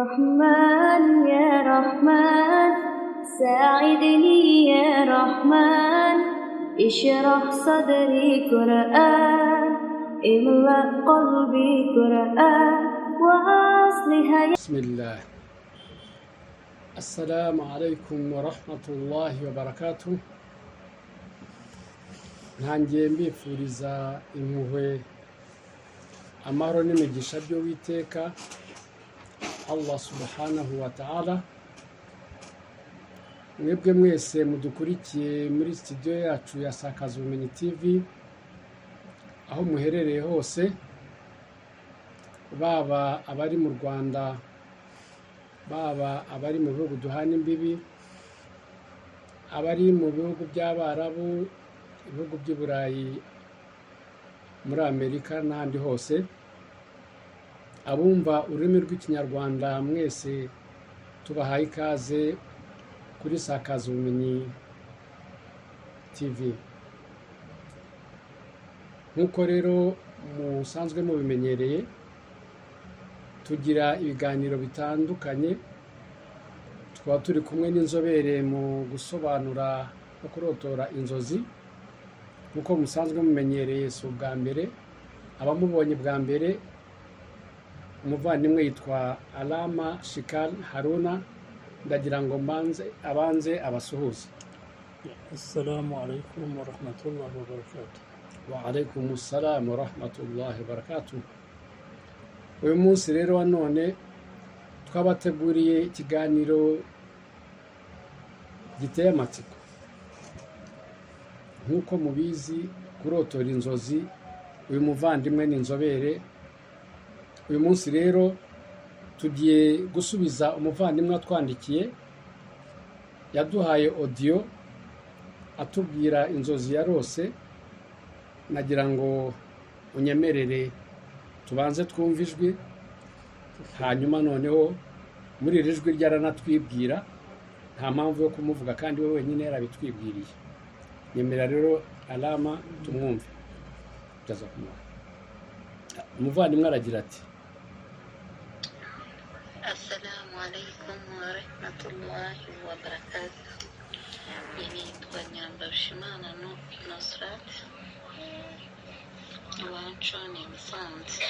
رحمن يا رحمن ساعدني يا رحمن اشرح صدري قرآن املأ قلبي قرآن وأصلح. بسم الله. السلام عليكم ورحمة الله وبركاته. ntangiye mbifuriza impuhwe amahoro n'imigisha by'Uwiteka Allah subhanahu wa ta'ala. Mwebwe mwese mudukurikiye muri studio yacu ya Sakaza Ubumenyi TV, aho muherereye hose, baba abari mu Rwanda, baba abari mu bihugu duhana imbibi, abari mu bihugu by'Abarabu, ibihugu by'i Burayi, muri Amerika n'ahandi hose, abumva ururimi rw'Ikinyarwanda mwese tubahaye ikaze kuri Sakaza Ubumenyi TV. Nk'uko rero musanzwe mubimenyereye, tugira ibiganiro bitandukanye, tukaba turi kumwe n'inzobere mu gusobanura no kurotora inzozi. Nk'uko musanzwe mumenyereye, si ubwa mbere, abamubonye bwa mbere, umuvandimwe yitwa Alama Shikal Haruna, ndagira ngo abanze abasuhuze. Assalamu alaikum wa rahmatullahi wa barakatuh. Wa alaikum assalam wa rahmatullahi wa barakatuh. Uyu munsi rero wa none twabateguriye ikiganiro giteye amatsiko. Nk'uko mubizi, kurotora inzozi, uyu muvandimwe ni inzobere. Uyu munsi rero tugiye gusubiza umuvandimwe watwandikiye, yaduhaye audio atubwira inzozi yarose. Nagira ngo unyemerere tubanze twumve ijwi, hanyuma noneho muri iri jwi ryaranatwibwira, nta mpamvu yo kumuvuga kandi we wenyine yarabitwibwiriye. Nyemera rero Alama tumwumve. Jazakumullah. Umuvandimwe aragira ati: Assalamu alaikum wa rahmatullahi wa barakatuh. Nitwa Nyambarushimana Nusrat, iwacu ni Musanze,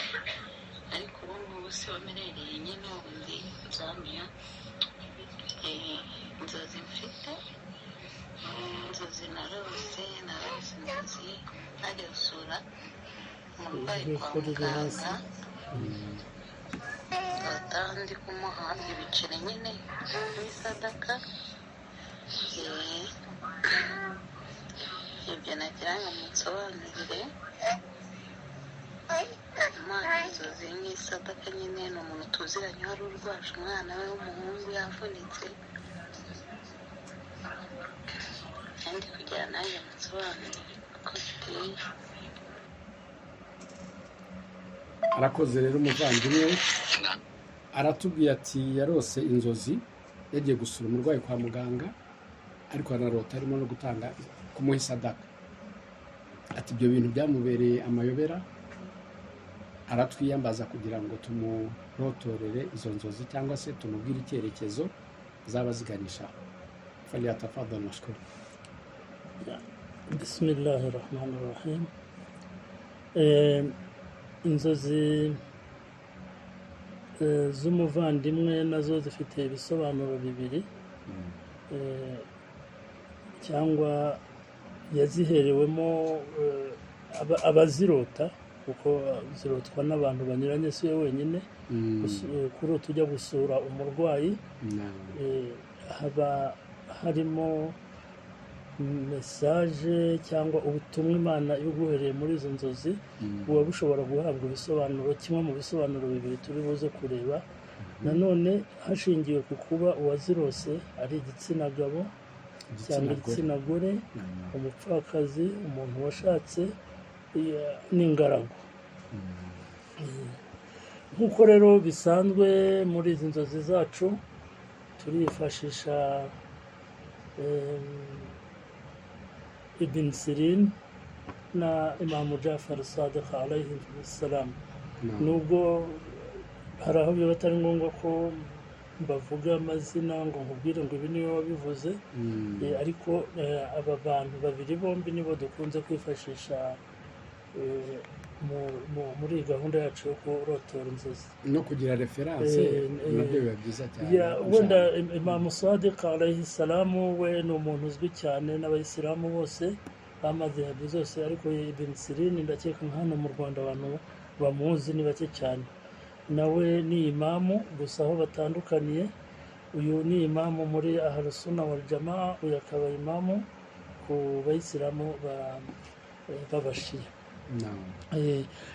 ariko ubu ngubu si wamerereye nyine ubundi Zambia. Inzozi mfite, inzozi narose inzozi najya gusura umurwayi kwa muganga, ndi kumuha ibiceri nyine nk'isadaka. Ibyo nagira ngo munsobanurire. Imana inzozi nk'isadaka nyine ni umuntu tuziranye wari urwaje umwana we w'umuhungu yavunitse, kandi kugira nanjye munsobanurire uko biteye. Arakoze rero umuvandimwe aratubwiye ati yarose inzozi yagiye gusura umurwayi kwa muganga, ariko anarota arimo no gutanga kumuha isadaka. Ati ibyo bintu byamubereye amayobera, aratwiyambaza kugira ngo tumurotorere izo nzozi cyangwa se tumubwire icyerekezo zaba ziganisha. Falyatafadhal mashkur. Bismillahir rahmanir rahim. Inzozi z'umuvandimwe nazo zifite ibisobanuro bibiri, cyangwa yaziherewemo abazirota, kuko zirotwa n'abantu banyuranye, si we wenyine. Kurota ujya gusura umurwayi, haba harimo mesaje cyangwa ubutumwa Imana iguhereye muri izo nzozi, buba bushobora guhabwa ibisobanuro, kimwe mu bisobanuro bibiri turi buze kureba. Nanone hashingiwe ku kuba uwazirose ari igitsina gabo cyangwa igitsina gore, umupfakazi, umuntu washatse, n'ingaragu. Nk'uko rero bisanzwe muri izi nzozi zacu, turifashisha Ibn Sirin na Imam Jafar Sadiq alayhi salam. Nubwo hari aho biba atari ngombwa ko mbavuge amazina ngo nkubwire ngo ibi niwe wabivuze. Ariko aba bantu babiri bombi nibo dukunze kwifashisha muri iyi gahunda yacu yo kurotora inzozi no kugira referanse nabyo biba byiza cyane. wenda Imam Sadiq alayhi salamu we ni umuntu uzwi cyane n'abayisilamu bose bamaze hadi zose, ariko Ibn Sirin ndakeka nka hano mu Rwanda abantu bamuzi ni bake cyane. Nawe ni imamu, gusa aho batandukaniye, uyu ni imamu muri Ahlus Sunna wal Jamaa, uyu akaba imamu ku bayisilamu b'abashiya.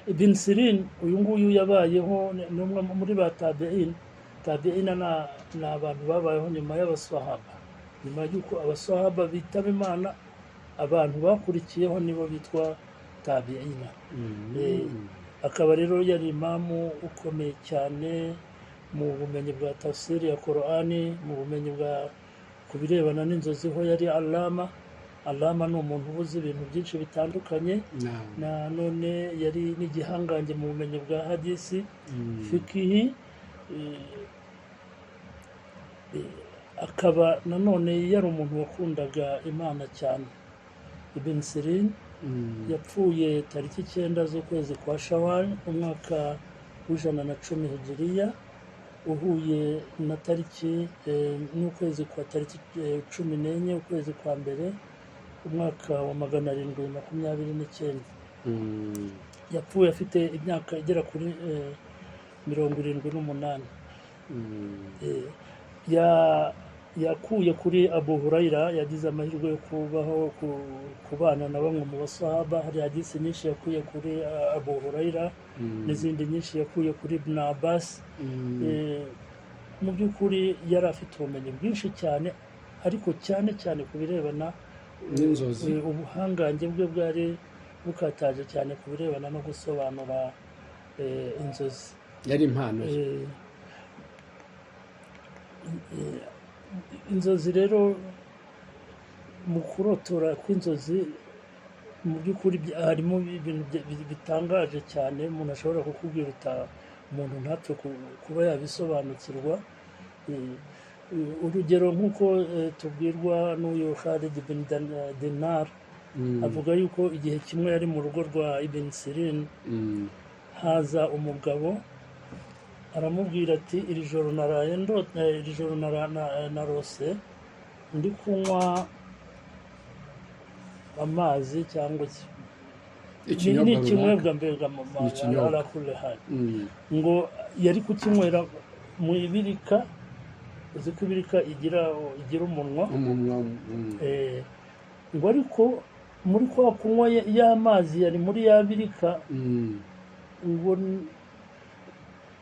Ibn Sirin uyu nguyu yabayeho n'umwe muri ba tabi'in. Tabi'ina ni abantu babayeho nyuma y'abaswahaba, nyuma y'uko abaswahaba bitaba Imana, abantu bakurikiyeho nibo bitwa tabi'ina. Akaba rero yari imamu ukomeye cyane mu bumenyi bwa tafsiri ya Qur'ani, mu bumenyi bwa ku birebana n'inzozi ho yari alama. Alama ni umuntu ubuze ibintu byinshi bitandukanye, na none yari n'igihangange mu bumenyi bwa hadisi, fikihi. Akaba nanone yari umuntu wakundaga Imana cyane. Ibn Sirin yapfuye tariki 9 z'ukwezi kwa Shawwal umwaka w'110 Hijriya, uhuye na tariki n'ukwezi kwa tariki 14 ukwezi kwa mbere umwaka wa 729. Yapfuye afite imyaka igera kuri 78. Yakuye kuri Abu Huraira, yagize amahirwe yo kubaho kubana na bamwe mu basahaba. Hari hadisi nyinshi yakuye kuri Abu Huraira n'izindi nyinshi yakuye kuri Ibn Abbas. Mu by'ukuri yari afite ubumenyi bwinshi cyane, ariko cyane cyane ku birebana n'inzozi. Ubuhangange bwe bwari bukataje cyane ku birebana no gusobanura inzozi. Yari impano. Inzozi rero, mu kurotora kw'inzozi mu by'ukuri harimo ibintu bitangaje cyane. Umuntu ashobora kukubwira umuntu ntapfe kuba yabisobanukirwa. Urugero nk'uko tubwirwa n'uyu Khalid bin Dinar, avuga yuko igihe kimwe yari mu rugo rwa Ibn Sirin, haza umugabo aramubwira ati iri joro naraye iri joro narose ndi kunywa amazi cyangwa ikinyobwa mbega arakure hano, ngo yari kukinywera mu ibirika. Uzi ko ibirika igira umunwa, ngo ariko muri kwa kunywa y'amazi yari muri ya birika, ngo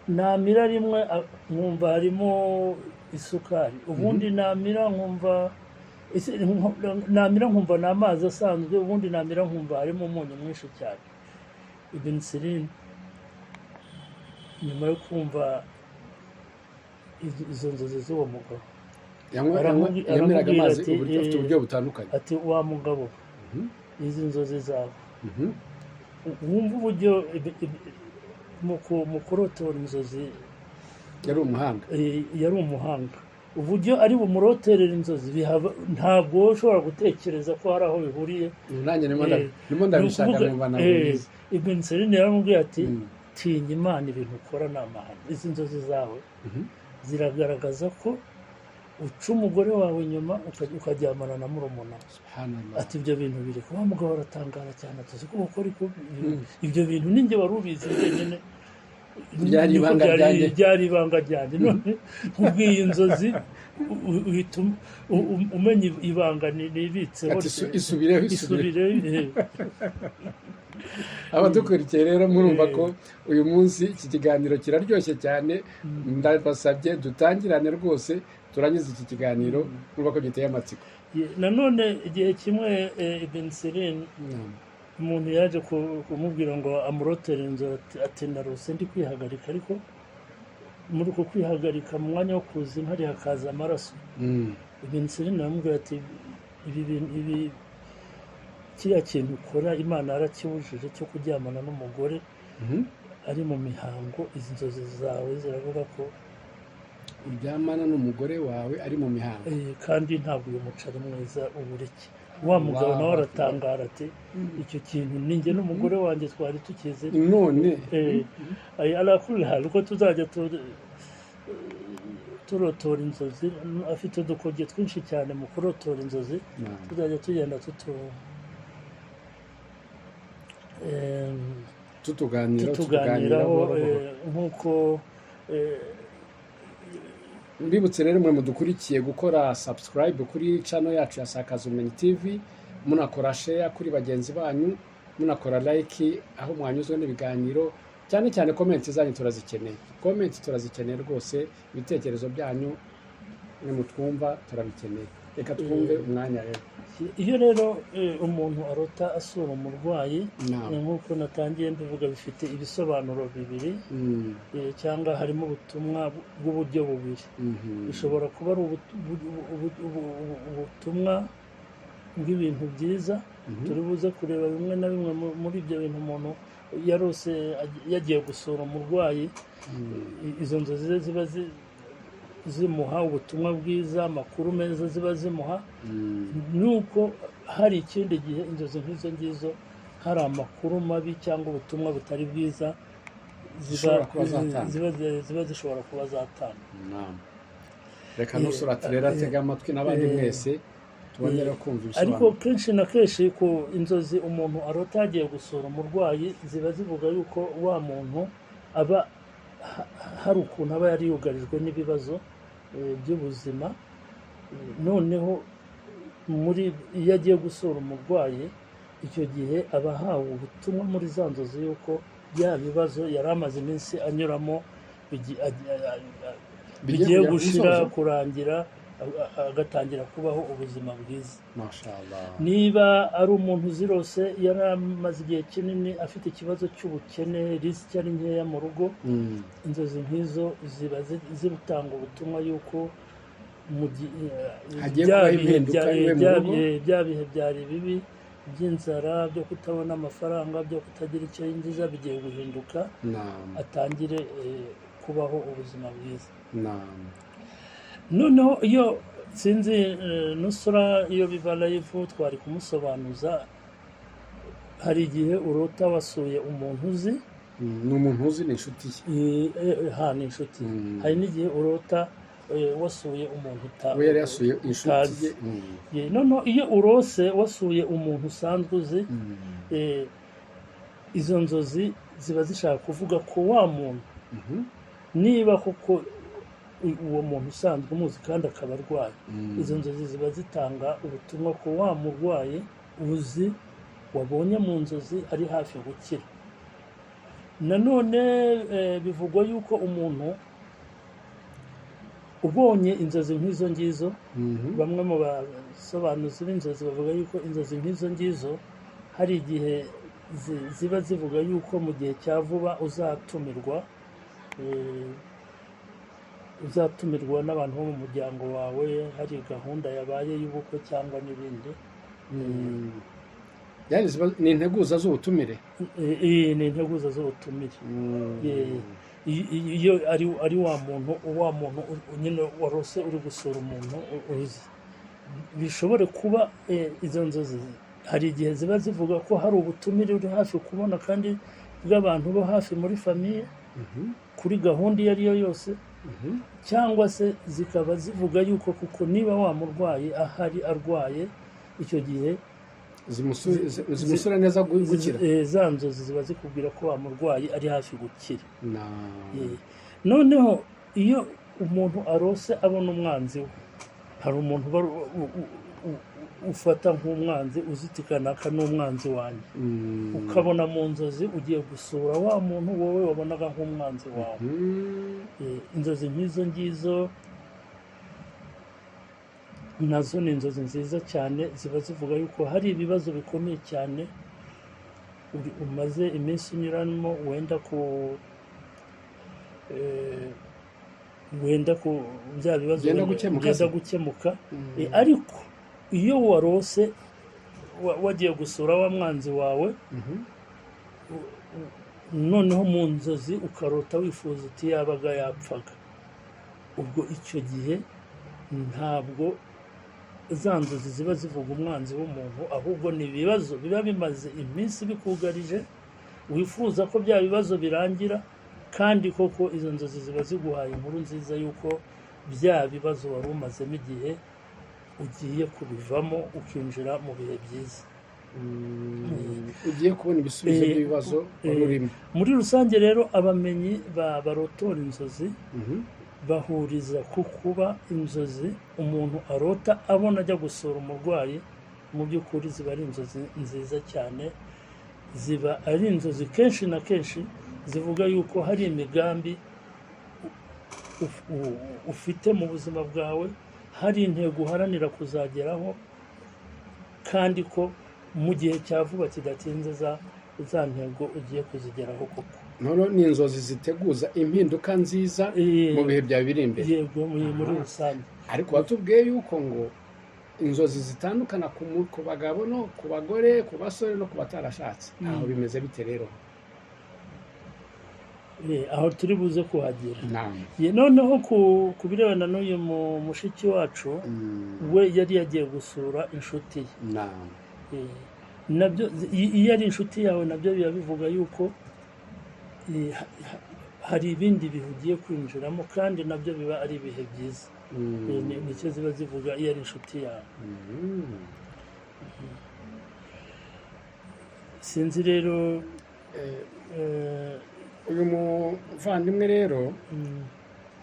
namira rimwe nkumva harimo isukari, ubundi namira nkumva ni amazi asanzwe, ubundi namira nkumva harimo umunyu mwinshi cyane. Ibn Sirin nyuma yo kumva izo nzozi z'uwo mugabo, yamiraga amazi afite uburyo butandukanye. Ati wa mugabo, izi nzozi zawe wumva uburyo mu kurotora inzozi yari umuhanga. Uburyo ari bumuroterera inzozi ntabwo wowe ushobora gutekereza ko hari aho bihuriye. Nanjye nimo ndabishaka numva nabizi. Ibn Sirin yaramubwiye ati tinya Imana, ibintu ukora ni amahano. Izi nzozi zawe ziragaragaza ko uca umugore wawe inyuma ukaryamana na murumuna. Ati ibyo bintu biri kuba. Mugabo aratangara cyane, atuzi ko ukora ibyo bintu ninjye wari ubizi wenyine, byari ibanga ryanjye. None nkubwiye inzozi uhita umenya ibanga nibitseho, isubireho. Abadukurikiye rero murumva ko uyu munsi iki kiganiro kiraryoshye cyane. Ndabasabye dutangirane rwose turangiza iki kiganiro, murumva ko giteye amatsiko. Nanone igihe kimwe Ibn Sirin umuntu yaje kumubwira ngo amurotere inzozi, ati narose ndi kwihagarika, ariko muri uko kwihagarika mu mwanya wo kuza inkari hakaza amaraso. Ibn Sirin aramubwira ati ibi kiriya kintu ukora Imana yarakibujije cyo kuryamana n'umugore ari mu mihango. Izi nzozi zawe ziravuga ko uryamana n'umugore wawe ari mu mihango kandi ntabwo uyu mucari mwiza ubureke wa mugabo nawe aratangara ati icyo kintu ninjye n'umugore wanjye twari tukizi none arakuri hari uko tuzajya turotora inzozi afite udukoryo twinshi cyane mu kurotora inzozi tuzajya tugenda tutuganiraho nk'uko mbibutse rero mwe mudukurikiye gukora subscribe kuri channel yacu ya Sakaza Ubumenyi TV, munakora share kuri bagenzi banyu, munakora like aho mwanyuzwe n'ibiganiro, cyane cyane comment zanyu turazikeneye. Comment turazikeneye rwose, ibitekerezo byanyu mwe mutwumva turabikeneye. Reka twumve umwanya rero. Iyo rero umuntu arota asura umurwayi nk'uko natangiye mbivuga bifite ibisobanuro bibiri cyangwa harimo ubutumwa bw'uburyo bubiri. Bishobora kuba ari ubutumwa bw'ibintu byiza turi buze kureba bimwe na bimwe muri ibyo bintu umuntu yarose yagiye gusura umurwayi, izo nzozi ziba zimuha ubutumwa bwiza, amakuru meza ziba zimuha. Nuko hari ikindi gihe inzozi nk'izo ngizo hari amakuru mabi cyangwa ubutumwa butari bwiza ziba zishobora kuba zatanga. Reka nusura turera tega amatwi n'abandi mwese tubonera kumva ibisobanuro. Ariko kenshi na kenshi ku inzozi umuntu arota yagiye gusura umurwayi ziba zivuga yuko wa muntu aba hari ukuntu aba yari yugarijwe n'ibibazo by'ubuzima, noneho iyo agiye gusura umurwayi icyo gihe aba ahawe ubutumwa muri za nzozi yuko bya bibazo yari amaze iminsi anyuramo bigiye gushira kurangira agatangira kubaho ubuzima bwiza. Niba ari umuntu uzirose yari amaze igihe kinini afite ikibazo cy'ubukene, risiki ari nkeya mu rugo, inzozi nk'izo ziba zitanga ubutumwa yuko bya bihe byari bibi by'inzara, byo kutabona amafaranga, byo kutagira icyo yinjiza bigiye guhinduka, atangire kubaho ubuzima bwiza. Noneho iyo sinzi nusura iyo biva live twari kumusobanuza, hari igihe urota wasuye umuntu uzi, ni umuntu uzi, ni inshuti ye, ni inshuti. Hari n'igihe urota wasuye umuntu we yari yasuye inshuti ye. Noneho iyo urose wasuye umuntu usanzwe uzi, izo nzozi ziba zishaka kuvuga ko wa muntu niba koko uwo muntu usanzwe umuzi kandi akaba arwaye, izo nzozi ziba zitanga ubutumwa ko wa murwayi uzi wabonye mu nzozi ari hafi gukira. Nanone bivugwa yuko umuntu ubonye inzozi nk'izo ngizo, bamwe mu basobanuzi b'inzozi bavuga yuko inzozi nk'izo ngizo hari igihe ziba zivuga yuko mu gihe cya vuba uzatumirwa n'abantu bo mu muryango wawe, hari gahunda yabaye y'ubukwe cyangwa n'ibindi. Ni integuza z'ubutumire. Ni integuza z'ubutumire. Iyo ari wa muntu nyine warose uri gusura umuntu uzi, bishobore kuba izo nzozi hari igihe ziba zivuga ko hari ubutumire uri hafi kubona kandi bw'abantu bo hafi muri famiye kuri gahunda iyo ari yo yose, cyangwa se zikaba zivuga yuko kuko niba wa murwayi ahari arwaye icyo gihe zimusura neza gukira. Za nzozi ziba zikubwira ko wa murwayi ari hafi gukira. Noneho iyo umuntu arose abona umwanzi we, hari umuntu ufata nk'umwanzi uzitikana n'umwanzi wanjye, ukabona mu nzozi ugiye gusura wa muntu wowe wabonaga nk'umwanzi wawe. Inzozi nk'izo ngizo nazo ni inzozi nziza cyane, ziba zivuga yuko hari ibibazo bikomeye cyane umaze iminsi unyuramo, wenda ku bya bibazo byenda gukemuka. Ariko iyo warose wagiye gusura wa mwanzi wawe, noneho mu nzozi ukarota wifuza uti yabaga yapfaga, ubwo icyo gihe ntabwo za nzozi ziba zivuga umwanzi w'umuntu, ahubwo ni ibibazo biba bimaze iminsi bikugarije, wifuza ko bya bibazo birangira, kandi koko izo nzozi ziba ziguhaye inkuru nziza y'uko bya bibazo wari umazemo igihe ugiye kubivamo ukinjira mu bihe byiza. ugiye kubona ibisubizo by'ibibazo wari urimo. Muri rusange rero abamenyi barotora inzozi bahuriza ku kuba inzozi umuntu arota abona ajya gusura umurwayi mu by'ukuri ziba ari inzozi nziza cyane, ziba ari inzozi kenshi na kenshi zivuga yuko hari imigambi ufite mu buzima bwawe, hari intego uharanira kuzageraho, kandi ko mu gihe cya vuba kidatinze za ntego ugiye kuzigeraho koko. Noneho ni inzozi ziteguza impinduka nziza mu bihe byawe biri imbere. Yego, muri rusange. Ariko batubwiye yuko ngo inzozi zitandukana ku bagabo no ku bagore, ku basore no ku batarashatse. Aho bimeze bite rero? Aho turi buze kuhagera. Naam. Noneho ku birebana n'uyu mushiki wacu, we yari yagiye gusura inshuti ye. Naam. Nabyo iyo ari inshuti yawe nabyo biba bivuga yuko hari ibindi bihe ugiye kwinjiramo, kandi nabyo biba ari ibihe byiza. Nicyo ziba zivuga iyo ari inshuti yawe. Sinzi rero uyu muvandimwe rero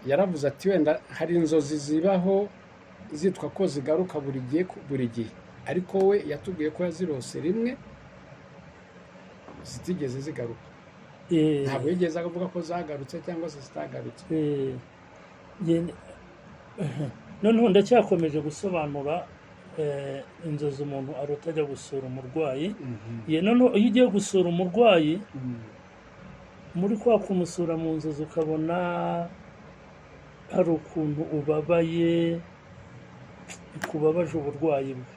yaravuze ati wenda hari inzozi zibaho zitwa ko zigaruka buri gihe, ariko we yatubwiye ko yazirose rimwe zitigeze zigaruka. Ntabwo yigeze avuga ko zagarutse cyangwa se zitagarutse. Noneho ndacyakomeje gusobanura inzozi umuntu arota ajya gusura umurwayi. Noneho iyo ugiye gusura umurwayi, muri kwa kumusura mu nzozi ukabona hari ukuntu ubabaye, kubabaje uburwayi bwe,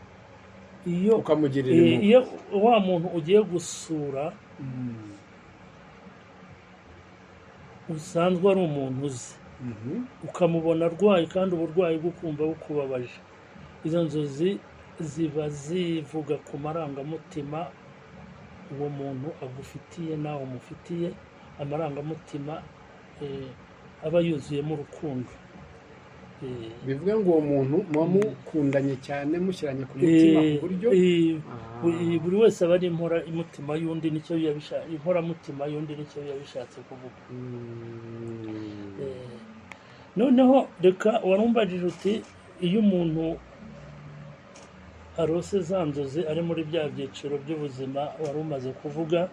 iyo wa muntu ugiye gusura usanzwe ari umuntu uzi, ukamubona arwaye kandi uburwayi bwo kumva bukubabaje, izo nzozi ziba zivuga ku marangamutima uwo muntu agufitiye nawe umufitiye, amarangamutima aba yuzuyemo urukundo. Bivuga ngo uwo muntu muba mukundanye cyane, mushyiranye ku mutima ku buryo buri wese aba ari inkoramutima y'undi, nicyo inkoramutima y'undi nicyo biba bishatse kuvuga. Noneho reka warumbajije uti iyo umuntu arose za nzozi ari muri bya byiciro by'ubuzima wari umaze kuvuga,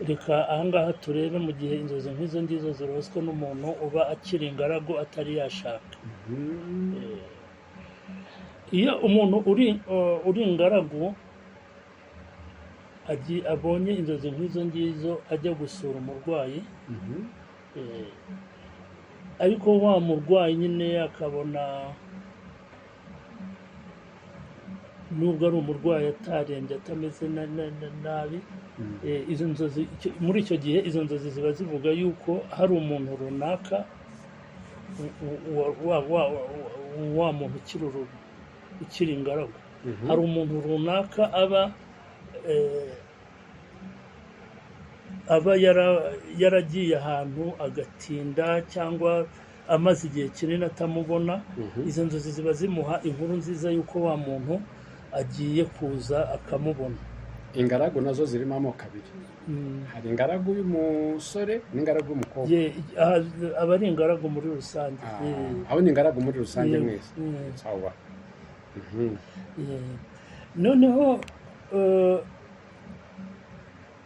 reka ahangaha turebe mu gihe inzozi nk'izo ngizo ziroswe n'umuntu uba akiri ingaragu atari yashaka. Iyo umuntu uri ingaragu abonye inzozi nk'izo ngizo ajya gusura umurwayi, ariko wa murwayi nyine akabona nubwo ari umurwayi atarembye atameze nabi, izo nzozi muri icyo gihe izo nzozi ziba zivuga yuko hari umuntu runaka, wa muntu ukiri ingaragu, hari umuntu runaka aba yaragiye ahantu agatinda cyangwa amaze igihe kinini atamubona. Izo nzozi ziba zimuha inkuru nziza y'uko wa muntu agiye kuza akamubona. Ingaragu nazo zirimo amoko abiri, hari ingaragu y'umusore n'ingaragu y'umukobwa. Aba ari ingaragu muri rusange. Abo ni ingaragu muri rusange mwese. Sawa. Noneho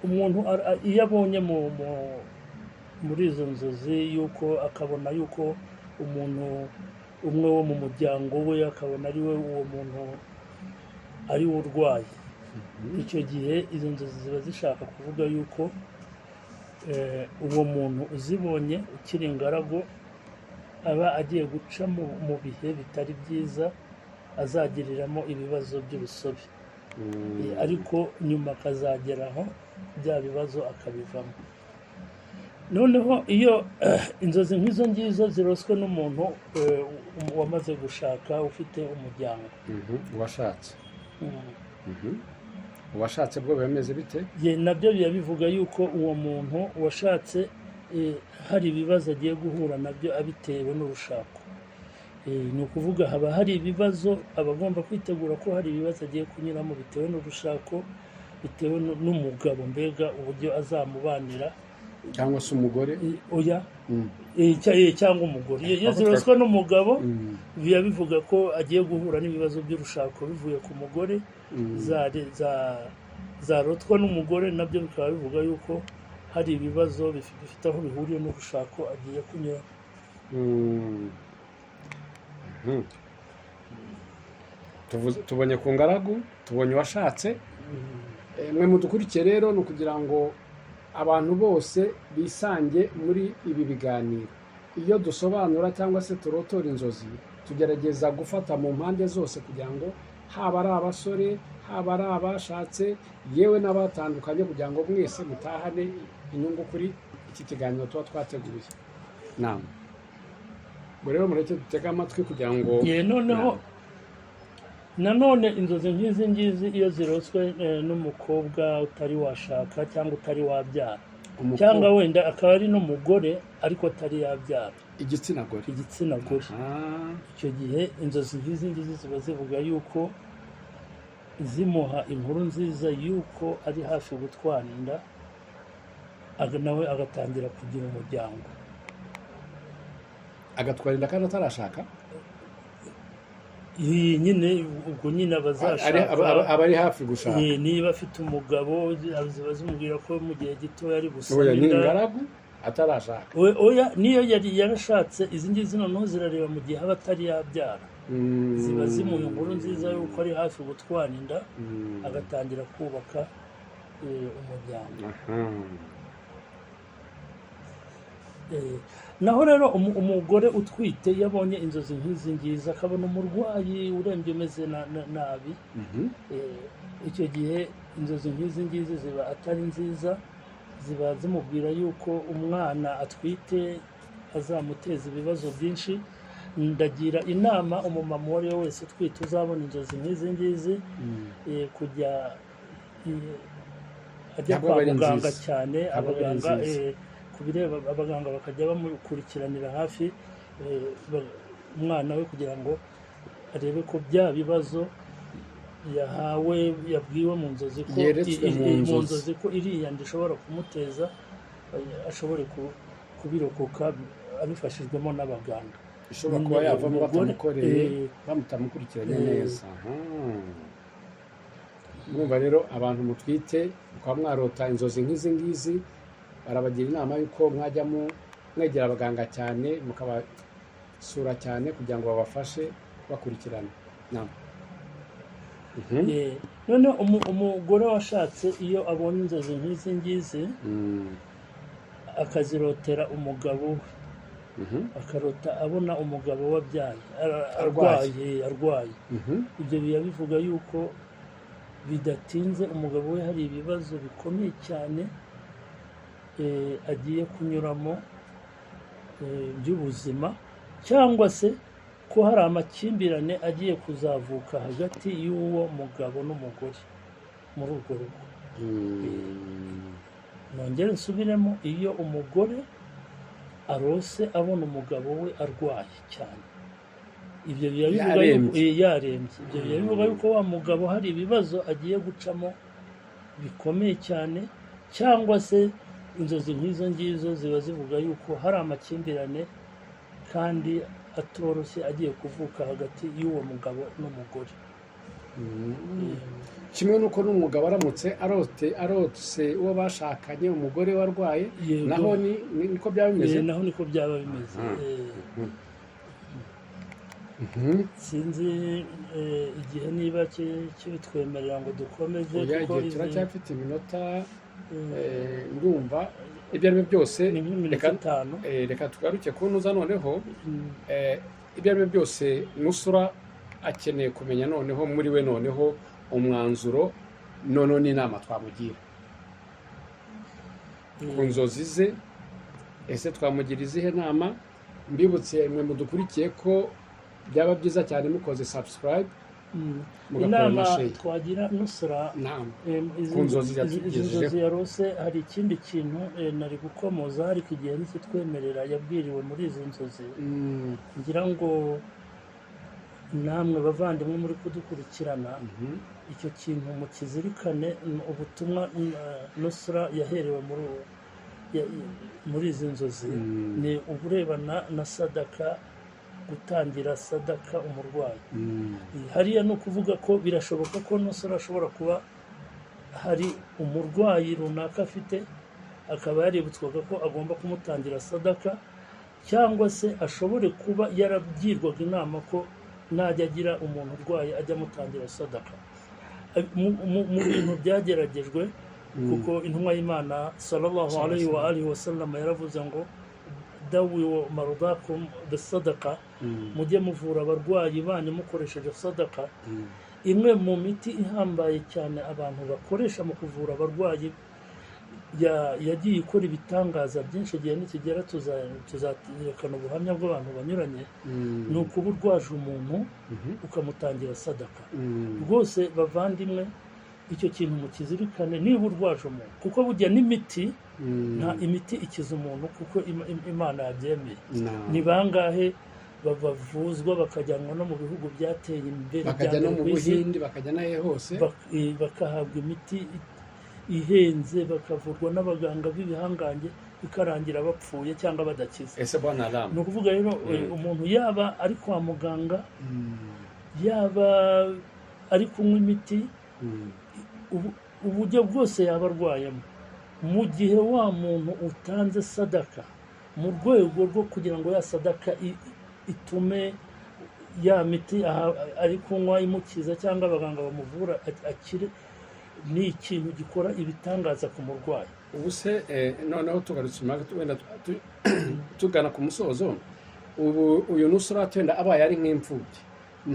umuntu iyo abonye muri izo nzozi yuko akabona yuko umuntu umwe wo mu muryango we akabona ari we uwo muntu ari we urwaye, icyo gihe izo nzozi ziba zishaka kuvuga yuko uwo muntu uzibonye ukiri ingaragu aba agiye guca mu bihe bitari byiza, azagiriramo ibibazo by'urusobe, ariko nyuma akazageraho bya bibazo akabivamo. noneho iyo inzozi nk'izo ngizo ziroswe n'umuntu wamaze gushaka ufite umuryango. uwashatse Mm. uwashatse bwo bimeze bite? nabyo biba bivuga yuko uwo muntu washatse hari ibibazo agiye guhura nabyo abitewe n'urushako. Ni ukuvuga haba hari ibibazo aba agomba kwitegura ko hari ibibazo agiye kunyuramo bitewe n'urushako, bitewe n'umugabo mbega uburyo azamubanira cyangwa se umugore oya cyangwa umugore. Iyo ziroswa n'umugabo biba bivuga ko agiye guhura n'ibibazo by'urushako bivuye ku mugore, zarotwa n'umugore nabyo bikaba bivuga yuko hari ibibazo bifite aho bihuriye n'urushako agiye kunyura. tubonye ku ngaragu, tubonye uwashatse. mwe mudukurikiye rero ni ukugira ngo abantu bose bisange muri ibi biganiro. Iyo dusobanura cyangwa se turotora inzozi, tugerageza gufata mu mpande zose kugira ngo haba ari abasore, haba ari abashatse, yewe n'abatandukanye, kugira ngo mwese mutahane inyungu kuri iki kiganiro tuba twateguye. Ubwo rero mureke dutege amatwi kugira ngo noneho nanone inzozi nk'izi ngizi iyo ziroswe n'umukobwa utari washaka cyangwa utari wabyara, cyangwa wenda akaba ari n'umugore ariko atari yabyara, igitsina gore, icyo gihe inzozi nk'izi ngizi ziba zivuga yuko zimuha inkuru nziza yuko ari hafi gutwara inda, nawe agatangira kugira umuryango. agatwara inda kandi atarashaka? nyine ubwo nyine abazashaka aba ari hafi gushaka. niba afite umugabo ziba zimubwira ko mu gihe gitoya ari gusama inda. ni ingaragu atarashaka? oya niyo yari yarashatse, izi ngizi noneho zirareba mu gihe aba atari yabyara. ziba zimuha inkuru nziza yuko ari hafi gutwara inda, agatangira kubaka umuryango. naho rero umugore utwite iyo abonye inzozi nk'izi ngizi akabona umurwayi urembye umeze nabi, icyo gihe inzozi nk'izi ngizi ziba atari nziza, ziba zimubwira yuko umwana atwite azamuteza ibibazo byinshi. Ndagira inama umumama uwo ari we wese utwite uzabona inzozi nk'izi ngizi kujya ajya kwa muganga cyane, abaganga kubireba, abaganga bakajya bamukurikiranira hafi umwana we kugira ngo arebe ko bya bibazo yahawe yabwiwe mu nzozi ko iriya nda ishobora kumuteza, ashobore kubirokoka abifashijwemo n'abaganga. ishobora kuba yavamo batamukoreye, bamutamukurikiranye neza. Mwumva rero abantu mutwite mukaba mwarota inzozi nk'izi ngizi, barabagira inama y'uko mwajya mwegera abaganga cyane, mukabasura cyane kugira ngo babafashe bakurikirana. none umugore washatse iyo abonye inzozi nk'izi ngizi akazirotera umugabo we, akarota abona umugabo wabyaye arwaye, ibyo biba bivuga yuko bidatinze umugabo we hari ibibazo bikomeye cyane agiye kunyuramo by'ubuzima, cyangwa se ko hari amakimbirane agiye kuzavuka hagati y'uwo mugabo n'umugore muri urwo rugo. nongere nsubiremo, iyo umugore arose abona umugabo we arwaye cyane, ibyo biba bivuga yuko yarembye, ibyo biba bivuga yuko wa mugabo hari ibibazo agiye gucamo bikomeye cyane, cyangwa se inzozi nk'izo ngizo ziba zivuga yuko hari amakimbirane kandi atoroshye agiye kuvuka hagati y'uwo mugabo n'umugore. kimwe n'uko n'umugabo aramutse arotse uwo bashakanye umugore warwaye, naho niko byaba bimeze. naho niko byaba bimeze. sinzi igihe niba kibitwemerera ngo dukomeze, kuko turacyafite iminota ndumva. ibyo ari byo byose reka tugaruke ku ntuza noneho. ibyo ari byo byose Nusura akeneye kumenya noneho muri we noneho umwanzuro noneho n'inama twamugira ku nzozi ze ese twamugira izihe nama? Mbibutse mwe mudukurikiye ko byaba byiza cyane mukoze subscribe mugakora inama na share. twagira Nusra Naam. izi Ku nzozi izi yatugejejeho. nzozi yarose hari ikindi kintu nari gukomoza ariko igihe nikitwemerera yabwiriwe muri izi nzozi ngira ngo namwe bavandimwe muri kudukurikirana icyo kintu mukizirikane. Ubutumwa Nusra yaherewe muri izi nzozi ni uburebana na sadaka, gutangira sadaka umurwayi. Hariya ni ukuvuga ko birashoboka ko Nusra ashobora kuba hari umurwayi runaka afite akaba yaributswaga ko agomba kumutangira sadaka, cyangwa se ashobore kuba yarabwirwaga inama ko najya agira umuntu urwaye ajya amutangira sadaka. Mu bintu byageragejwe, kuko intumwa y'Imana sallallahu alaihi wa alihi wasallam yaravuze ngo dawiwa marudakum bisadaka, mujye muvura abarwayi banyu mukoresheje sadaka. Imwe mu miti ihambaye cyane abantu bakoresha mu kuvura abarwayi yagiye ikora ibitangaza byinshi, igihe nikigera tuzaterekana ubuhamya bw'abantu banyuranye. ni ukuba urwaje umuntu ukamutangira sadaka. Rwose bavandimwe, icyo kintu mukizirikane niba urwaje umuntu, kuko burya n'imiti nta imiti ikiza umuntu kuko Imana yabyemeye. Ni bangahe bavuzwa bakajyanwa no mu bihugu byateye imbere, bakajya no mu Buhindi, bakajya nahe hose, bakahabwa imiti ihenze, bakavurwa n'abaganga b'ibihangange, bikarangira bapfuye cyangwa badakize. ese bwana Alam, ni ukuvuga rero umuntu yaba ari kwa muganga, yaba ari kunywa imiti, uburyo bwose yaba arwayemo, mu gihe wa muntu utanze sadaka mu rwego rwo kugira ngo ya sadaka itume ya miti ari kunywa imukiza cyangwa abaganga bamuvura akire, ni ikintu gikora ibitangaza ku murwayi. ubu se noneho tugarutse wenda tugana ku musozo. ubu uyu Nusra atenda abaye ari nk'imfubyi,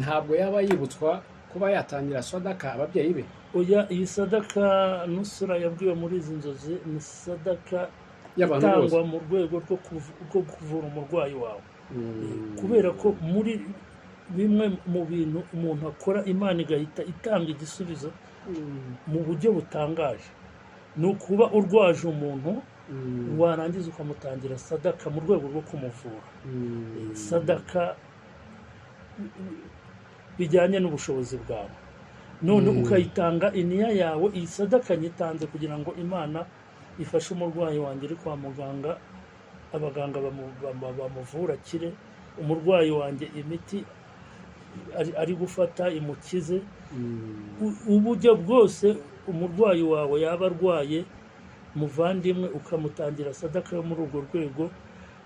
ntabwo yaba yibutswa kuba yatangira sadaka ababyeyi be? Oya, iyi sadaka Nusra yabwiwe muri izi nzozi ni sadaka Y'abantu bose. itangwa mu rwego rwo kuvura umurwayi wawe. Kubera ko muri bimwe mu bintu umuntu akora Imana igahita itanga igisubizo mu buryo butangaje, ni ukuba urwaje umuntu warangiza ukamutangira sadaka mu rwego rwo kumuvura. Sadaka bijyanye n'ubushobozi bwawe, none ukayitanga iniya yawe. Iyi sadaka nyitanze kugira ngo Imana ifashe umurwayi wanjye uri kwa muganga, abaganga bamuvura akire, umurwayi wanjye imiti ari gufata imukize. Uburyo bwose umurwayi wawe yaba arwaye, muvandimwe, ukamutangira sadaka yo muri urwo rwego,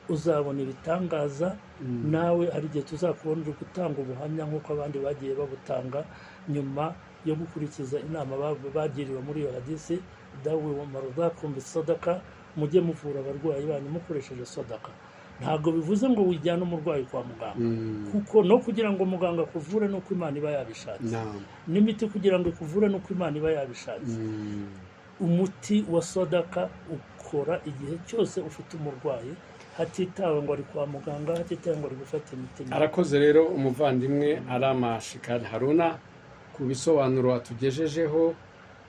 uzabona ibitangaza. Nawe hari igihe tuzakubonera gutanga ubuhamya nk'uko abandi bagiye babutanga nyuma yo gukurikiza inama bagiriwe muri iyo hadisi, dawe wa marudakum bisadaka, mujye muvura abarwayi banyu mukoresheje sadaka. Ntabwo bivuze ngo wijyane umurwayi kwa muganga, kuko no kugira ngo muganga akuvure nuko Imana iba yabishatse, n'imiti kugira ngo ikuvure nuko Imana iba yabishatse. Umuti wa sadaka ukora igihe cyose ufite umurwayi, hatitawe ngo ari kwa muganga, hatitawe ngo ari gufata imiti. Arakoze rero umuvandimwe Alama Shikari Haruna ku bisobanuro atugejejeho,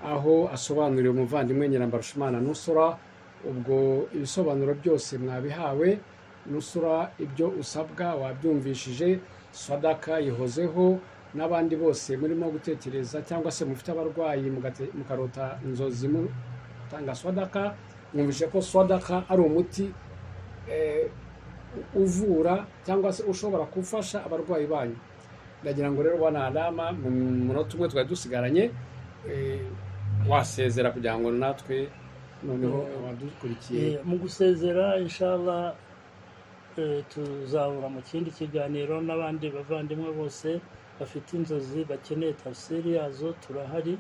aho asobanuriye umuvandimwe Nyirambarushimana Nusra. Ubwo ibisobanuro byose mwabihawe. Nusra, ibyo usabwa wabyumvishije, sadaka yihozeho. N'abandi bose murimo gutekereza cyangwa se mufite abarwayi mukarota inzozi mutanga sadaka, mwumvishe ko sadaka ari umuti uvura cyangwa se ushobora gufasha abarwayi banyu. Ndagira ngo rero bana Alama, mu munota umwe twari dusigaranye, wasezera kugira ngo natwe noneho abadukurikiye. Mu gusezera, inshallah tuzahura mu kindi kiganiro n'abandi bavandimwe bose bafite inzozi bakeneye tafsiri yazo. Turahari,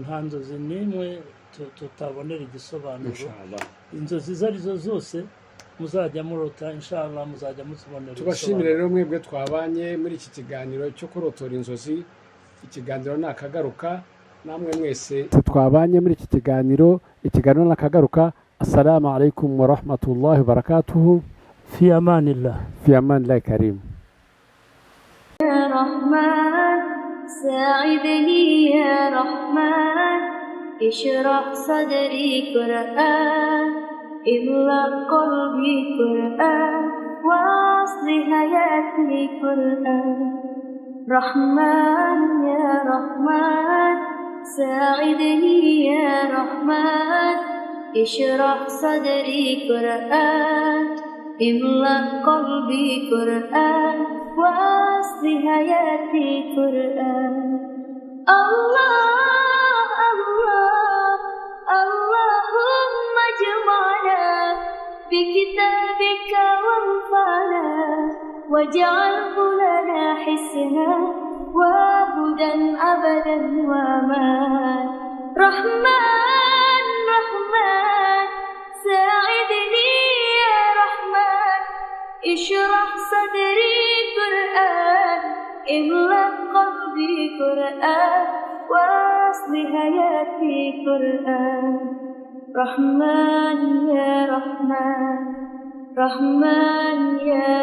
nta nzozi n'imwe tutabonera igisobanuro. Inzozi izo arizo zose muzajya murota, inshallah muzajya muzibonera. Tubashimire rero mwebwe twabanye muri iki kiganiro cyo kurotora inzozi. Ikiganiro nakagaruka. Namwe mwese twabanye muri iki kiganiro, ikiganiro nakagaruka. السلام عليكم ورحمة الله وبركاته. في أمان الله. في أمان الله كريم. يا رحمن ساعدني يا رحمن اشرح صدري قرآن املأ قلبي قرآن واصلح حياتي قرآن رحمن يا رحمن ساعدني يا رحمن اشرح صدري قرآن املأ قلبي قرآن واصلح حياتي قرآن الله الله اللهم اجمعنا بكتابك وانفعنا واجعله لنا حسنا وهدى أبدا وأمان رحمن رحمن ساعدني يا رحمن اشرح صدري قرآن املأ قلبي قرآن واصلح حياتي قرآن رحمن يا رحمن رحمن يا